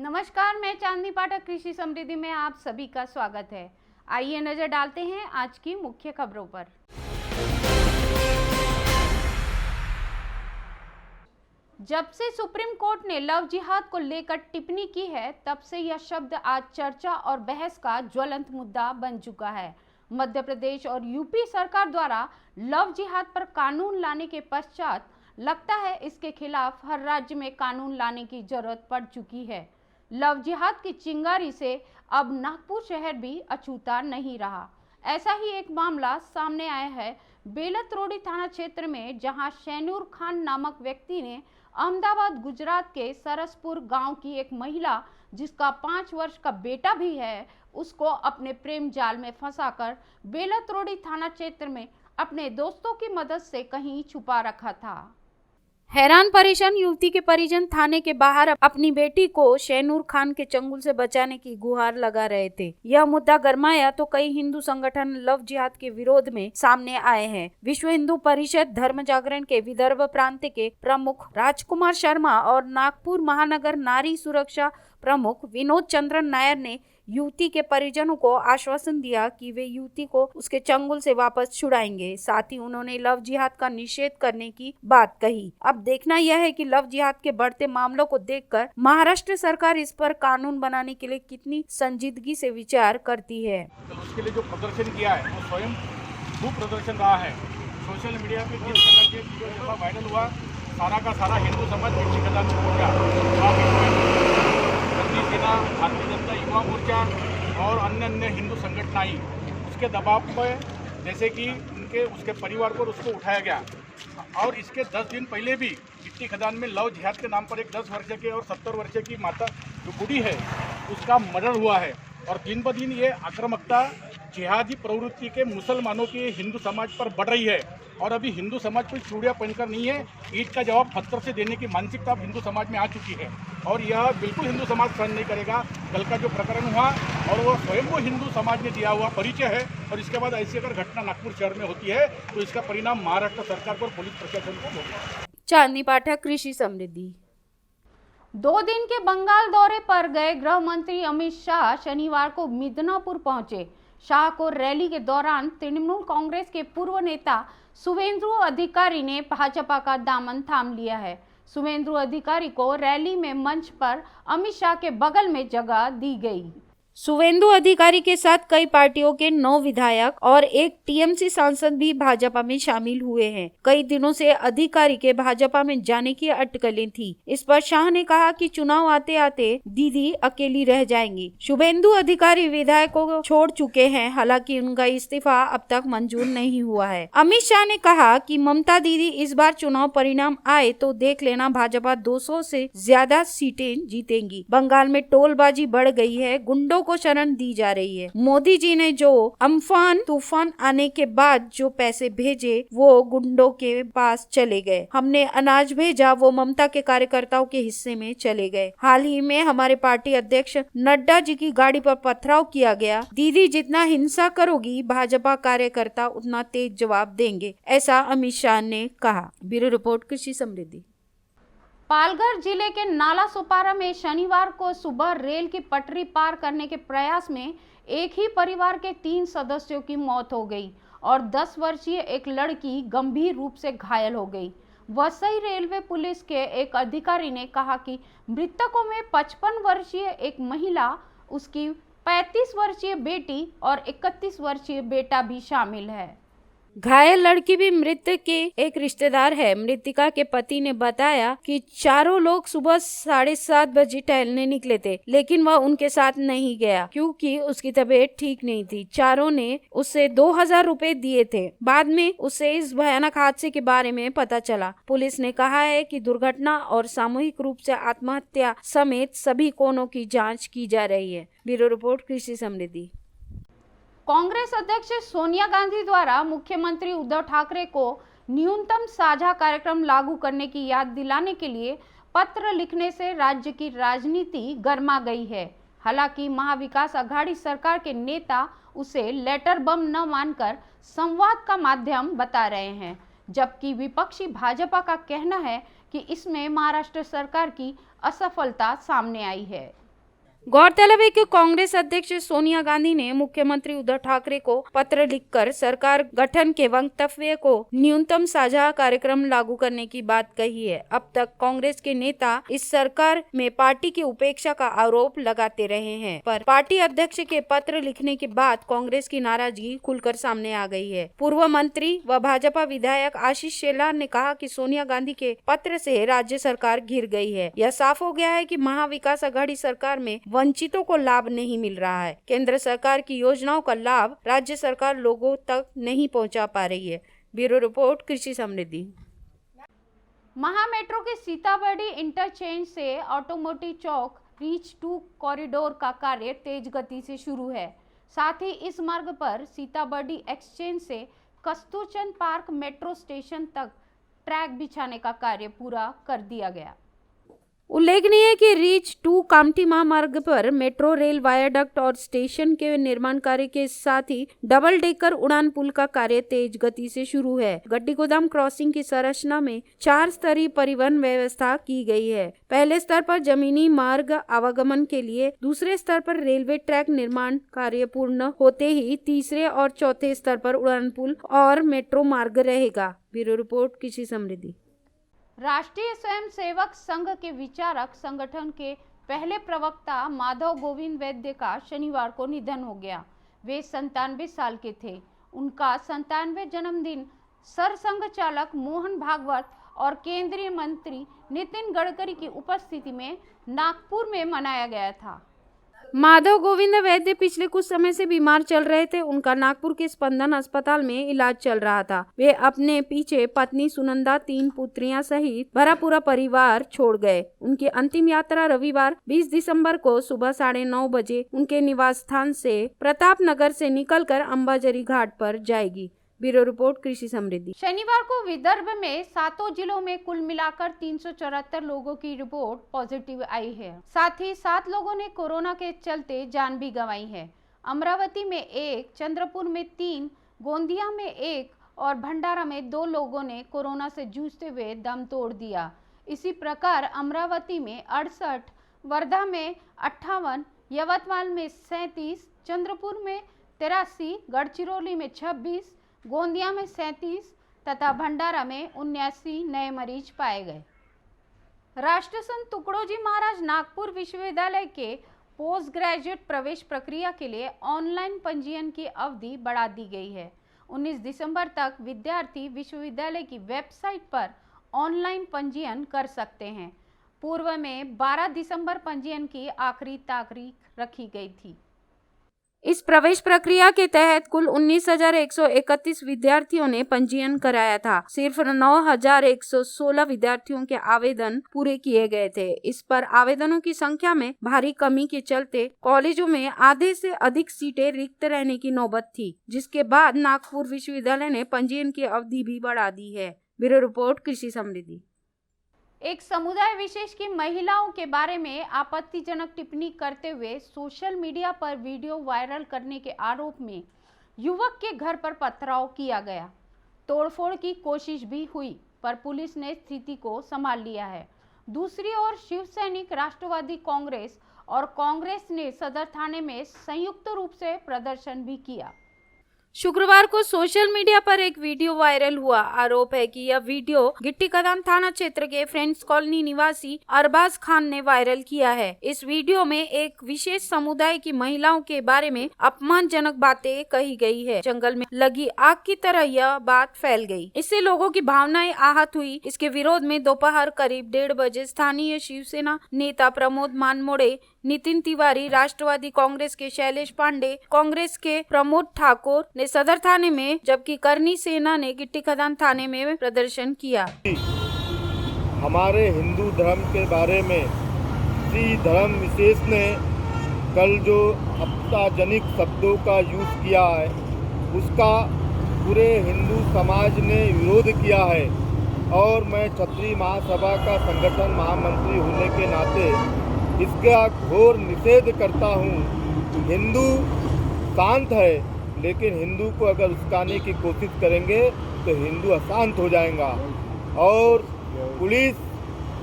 नमस्कार, मैं चांदनी पाठक कृषि समृद्धि में आप सभी का स्वागत है। आइए नजर डालते हैं आज की मुख्य खबरों पर। जब से सुप्रीम कोर्ट ने लव जिहाद को लेकर टिप्पणी की है, तब से यह शब्द आज चर्चा और बहस का ज्वलंत मुद्दा बन चुका है। मध्य प्रदेश और यूपी सरकार द्वारा लव जिहाद पर कानून लाने के पश्चात लगता है इसके खिलाफ हर राज्य में कानून लाने की जरूरत पड़ चुकी है। लव जिहाद की चिंगारी से अब नागपुर शहर भी अछूता नहीं रहा। ऐसा ही एक मामला सामने आया है बेलत रोडी थाना क्षेत्र में, जहां शैनूर खान नामक व्यक्ति ने अहमदाबाद गुजरात के सरसपुर गांव की एक महिला, जिसका 5 वर्ष का बेटा भी है, उसको अपने प्रेम जाल में फंसाकर बेलत रोडी थाना क्षेत्र में अपने दोस्तों की मदद से कहीं छुपा रखा था। हैरान परेशान युवती के परिजन थाने के बाहर अपनी बेटी को शैनूर खान के चंगुल से बचाने की गुहार लगा रहे थे। यह मुद्दा गरमाया तो कई हिंदू संगठन लव जिहाद के विरोध में सामने आए हैं। विश्व हिंदू परिषद धर्म जागरण के विदर्भ प्रांत के प्रमुख राजकुमार शर्मा और नागपुर महानगर नारी सुरक्षा प्रमुख विनोद चंद्रन नायर ने युवती के परिजनों को आश्वासन दिया कि वे युवती को उसके चंगुल से वापस छुड़ाएंगे। साथ ही उन्होंने लव जिहाद का निषेध करने की बात कही। अब देखना यह है कि लव जिहाद के बढ़ते मामलों को देखकर महाराष्ट्र सरकार इस पर कानून बनाने के लिए कितनी संजीदगी से विचार करती है। तो उसके लिए जो प्रदर्शन किया है वो स्वयं खूब प्रदर्शन रहा है। सोशल मीडिया पे जिस तरह के वीडियो वायरल हुआ, सारा का सारा हिंदू समाज मिर्ची खदान में पहुंचा। सेना, भारतीय जनता युवा मोर्चा और अन्य हिंदू संगठन आई, उसके दबाव में जैसे कि उसके परिवार को उसको उठाया गया। और इसके 10 दिन पहले भी मिट्टी खदान में लव जिहाद के नाम पर एक 10 वर्ष के और 70 वर्ष की माता जो बूढ़ी है उसका मर्डर हुआ है। और दिन ब दिन ये आक्रामकता जिहादी प्रवृत्ति के मुसलमानों के हिंदू समाज पर बढ़ रही है। और अभी हिंदू समाज कोई चूड़ियाँ पहनकर नहीं है, ईट का जवाब पत्थर से देने की मानसिकता अब हिंदू समाज में आ चुकी है। और यह बिल्कुल हिंदू समाज सहन नहीं करेगा। कल का जो प्रकरण हुआ और वो स्वयं वो हिंदू समाज ने दिया हुआ परिचय है, और इसके बाद ऐसी अगर घटना नागपुर शहर में होती है तो इसका परिणाम महाराष्ट्र सरकार और पुलिस प्रशासन को होगा। चांदनी पाठक कृषि समृद्धि। 2 दिन के बंगाल दौरे पर गए गृह मंत्री अमित शाह शनिवार को मिदनापुर पहुंचे। शाह को रैली के दौरान तृणमूल कांग्रेस के पूर्व नेता शुवेंदु अधिकारी ने भाजपा का दामन थाम लिया है। शुवेंदु अधिकारी को रैली में मंच पर अमित शाह के बगल में जगह दी गई। शुवेंदु अधिकारी के साथ कई पार्टियों के 9 विधायक और एक टीएमसी सांसद भी भाजपा में शामिल हुए हैं। कई दिनों से अधिकारी के भाजपा में जाने की अटकलें थी। इस पर शाह ने कहा कि चुनाव आते आते दीदी अकेली रह जाएंगी। शुवेंदु अधिकारी विधायकों को छोड़ चुके हैं, हालांकि उनका इस्तीफा अब तक मंजूर नहीं हुआ है। अमित शाह ने कहा कि ममता दीदी इस बार चुनाव परिणाम आए तो देख लेना, भाजपा 200 से ज्यादा सीटें जीतेंगी। बंगाल में टोलबाजी बढ़ गई है, गुंडों को शरण दी जा रही है। मोदी जी ने जो अम्फान तूफान आने के बाद जो पैसे भेजे वो गुंडों के पास चले गए। हमने अनाज भेजा, वो ममता के कार्यकर्ताओं के हिस्से में चले गए। हाल ही में हमारे पार्टी अध्यक्ष नड्डा जी की गाड़ी पर पथराव किया गया। दीदी जितना हिंसा करोगी, भाजपा कार्यकर्ता उतना तेज जवाब देंगे, ऐसा अमित शाह ने कहा। ब्यूरो रिपोर्ट कृषि समृद्धि। पालघर जिले के नाला सोपारा में शनिवार को सुबह रेल की पटरी पार करने के प्रयास में एक ही परिवार के 3 सदस्यों की मौत हो गई और 10 वर्षीय एक लड़की गंभीर रूप से घायल हो गई। वसई रेलवे पुलिस के एक अधिकारी ने कहा कि मृतकों में 55 वर्षीय एक महिला, उसकी 35 वर्षीय बेटी और 31 वर्षीय बेटा भी शामिल है। घायल लड़की भी मृतक के एक रिश्तेदार है। मृतिका के पति ने बताया कि चारों लोग सुबह 7:30 बजे टहलने निकले थे, लेकिन वह उनके साथ नहीं गया क्योंकि उसकी तबीयत ठीक नहीं थी। चारों ने उससे 2000 रुपए दिए थे। बाद में उसे इस भयानक हादसे के बारे में पता चला। पुलिस ने कहा है कि दुर्घटना और सामूहिक रूप से आत्महत्या समेत सभी कोणों की जाँच की जा रही है। ब्यूरो रिपोर्ट कृषि समृद्धि। कांग्रेस अध्यक्ष सोनिया गांधी द्वारा मुख्यमंत्री उद्धव ठाकरे को न्यूनतम साझा कार्यक्रम लागू करने की याद दिलाने के लिए पत्र लिखने से राज्य की राजनीति गर्मा गई है। हालांकि महाविकास अघाड़ी सरकार के नेता उसे लेटर बम न मानकर संवाद का माध्यम बता रहे हैं, जबकि विपक्षी भाजपा का कहना है कि इसमें महाराष्ट्र सरकार की असफलता सामने आई है। गौरतलब है कि कांग्रेस अध्यक्ष सोनिया गांधी ने मुख्यमंत्री उद्धव ठाकरे को पत्र लिखकर सरकार गठन के वक्तव्य को न्यूनतम साझा कार्यक्रम लागू करने की बात कही है। अब तक कांग्रेस के नेता इस सरकार में पार्टी की उपेक्षा का आरोप लगाते रहे हैं, पर पार्टी अध्यक्ष के पत्र लिखने के बाद कांग्रेस की नाराजगी खुलकर सामने आ गई है। पूर्व मंत्री व भाजपा विधायक आशीष शेलार ने कहा कि सोनिया गांधी के पत्र से राज्य सरकार घिर गई है। यह साफ हो गया है कि महाविकास अघाड़ी सरकार में वंचितों को लाभ नहीं मिल रहा है। केंद्र सरकार की योजनाओं का लाभ राज्य सरकार लोगों तक नहीं पहुंचा पा रही है। ब्यूरो रिपोर्ट, कृषि समृद्धि। महा मेट्रो के सीताबर्डी इंटरचेंज से ऑटोमोटिव चौक रीच 2 कॉरिडोर का कार्य तेज गति से शुरू है। साथ ही इस मार्ग पर सीताबर्डी एक्सचेंज से कस्तूरचंद पार्क मेट्रो स्टेशन तक ट्रैक बिछाने का कार्य पूरा कर दिया गया। उल्लेखनीय है कि रीच 2 कामठी महामार्ग पर मेट्रो रेल वायाडक्ट और स्टेशन के निर्माण कार्य के साथ ही डबल डेकर उड़ान पुल का कार्य तेज गति से शुरू है। गड्डी गोदाम क्रॉसिंग की संरचना में 4 स्तरीय परिवहन व्यवस्था की गई है। पहले स्तर पर जमीनी मार्ग आवागमन के लिए, दूसरे स्तर पर रेलवे ट्रैक निर्माण कार्य पूर्ण होते ही तीसरे और चौथे स्तर पर उड़ान पुल और मेट्रो मार्ग रहेगा। ब्यूरो रिपोर्ट, कृषि समृद्धि। राष्ट्रीय स्वयंसेवक संघ के विचारक संगठन के पहले प्रवक्ता माधव गोविंद वैद्य का शनिवार को निधन हो गया। वे 97 साल के थे। उनका 97वें जन्मदिन सरसंघ चालक मोहन भागवत और केंद्रीय मंत्री नितिन गडकरी की उपस्थिति में नागपुर में मनाया गया था। माधव गोविंद वैद्य पिछले कुछ समय से बीमार चल रहे थे। उनका नागपुर के स्पंदन अस्पताल में इलाज चल रहा था। वे अपने पीछे पत्नी सुनंदा, 3 पुत्रियां सहित भरा पूरा परिवार छोड़ गए। उनकी अंतिम यात्रा रविवार 20 दिसंबर को सुबह 9:30 बजे उनके निवास स्थान से प्रताप नगर से निकलकर अंबाझरी घाट पर जाएगी। ब्यूरो रिपोर्ट, कृषि समृद्धि। शनिवार को विदर्भ में 7 जिलों में कुल मिलाकर 374 लोगों की रिपोर्ट पॉजिटिव आई है। साथ ही 7 लोगों ने कोरोना के चलते जान भी गंवाई है। अमरावती में 1, चंद्रपुर में 3, गोंदिया में 1 और भंडारा में 2 लोगों ने कोरोना से जूझते हुए दम तोड़ दिया। इसी प्रकार अमरावती में 68, वर्धा में 58, यवतमाल में 37, चंद्रपुर में 83, गढ़चिरौली में 26, गोंदिया में 37 तथा भंडारा में 79 नए मरीज पाए गए। राष्ट्रसंत तुकडोजी महाराज नागपुर विश्वविद्यालय के पोस्ट ग्रेजुएट प्रवेश प्रक्रिया के लिए ऑनलाइन पंजीयन की अवधि बढ़ा दी गई है। 19 दिसंबर तक विद्यार्थी विश्वविद्यालय की वेबसाइट पर ऑनलाइन पंजीयन कर सकते हैं। पूर्व में 12 दिसंबर पंजीयन की आखिरी तारीख रखी गई थी। इस प्रवेश प्रक्रिया के तहत कुल 19,131 विद्यार्थियों ने पंजीयन कराया था। सिर्फ 9,116 विद्यार्थियों के आवेदन पूरे किए गए थे। इस पर आवेदनों की संख्या में भारी कमी के चलते कॉलेजों में आधे से अधिक सीटें रिक्त रहने की नौबत थी, जिसके बाद नागपुर विश्वविद्यालय ने पंजीयन की अवधि भी बढ़ा दी है। ब्यूरो रिपोर्ट, कृषि समृद्धि। एक समुदाय विशेष की महिलाओं के बारे में आपत्तिजनक टिप्पणी करते हुए सोशल मीडिया पर वीडियो वायरल करने के आरोप में युवक के घर पर पथराव किया गया। तोड़फोड़ की कोशिश भी हुई, पर पुलिस ने स्थिति को संभाल लिया है। दूसरी ओर शिव सैनिक, राष्ट्रवादी कांग्रेस और कांग्रेस ने सदर थाने में संयुक्त रूप से प्रदर्शन भी किया। शुक्रवार को सोशल मीडिया पर एक वीडियो वायरल हुआ। आरोप है कि यह वीडियो गिट्टी कदान थाना क्षेत्र के फ्रेंड्स कॉलोनी निवासी अरबाज खान ने वायरल किया है। इस वीडियो में एक विशेष समुदाय की महिलाओं के बारे में अपमानजनक बातें कही गई है। जंगल में लगी आग की तरह यह बात फैल गई। इससे लोगों की भावनाएं आहत हुई। इसके विरोध में दोपहर करीब 1:30 बजे स्थानीय शिवसेना नेता प्रमोद मानमोड़े, नितिन तिवारी, राष्ट्रवादी कांग्रेस के शैलेश पांडे, कांग्रेस के प्रमोद ठाकुर ने सदर थाने में, जबकि करनी सेना ने गिट्टी खदान थाने में प्रदर्शन किया। हमारे हिंदू धर्म के बारे में श्री धर्म विशेष ने कल जो अपमानजनक शब्दों का यूज किया है, उसका पूरे हिंदू समाज ने विरोध किया है। और मैं क्षत्रिय महासभा का संगठन महामंत्री होने के नाते इसका घोर निषेध करता हूँ। हिंदू शांत है, लेकिन हिंदू को अगर उस्काने की कोशिश करेंगे तो हिंदू अशांत हो जाएगा। और पुलिस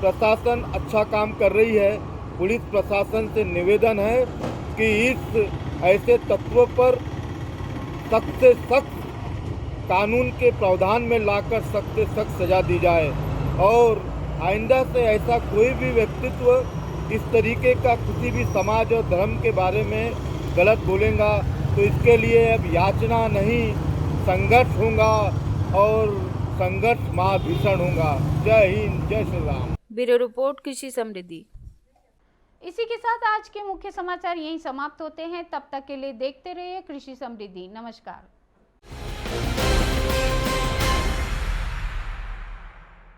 प्रशासन अच्छा काम कर रही है, पुलिस प्रशासन से निवेदन है कि इस ऐसे तत्वों पर सख्त से सख्त कानून के प्रावधान में लाकर सख्त से सख्त सजा दी जाए और आइंदा से ऐसा कोई भी व्यक्तित्व इस तरीके का किसी भी समाज और धर्म के बारे में गलत बोलेगा तो इसके लिए अब याचना नहीं संघर्ष होगा और संघर्ष महाभीषण होगा। जय हिंद, जय श्री राम। ब्यूरो रिपोर्ट कृषि समृद्धि। इसी के साथ आज के मुख्य समाचार यहीं समाप्त होते हैं। तब तक के लिए देखते रहिए कृषि समृद्धि। नमस्कार।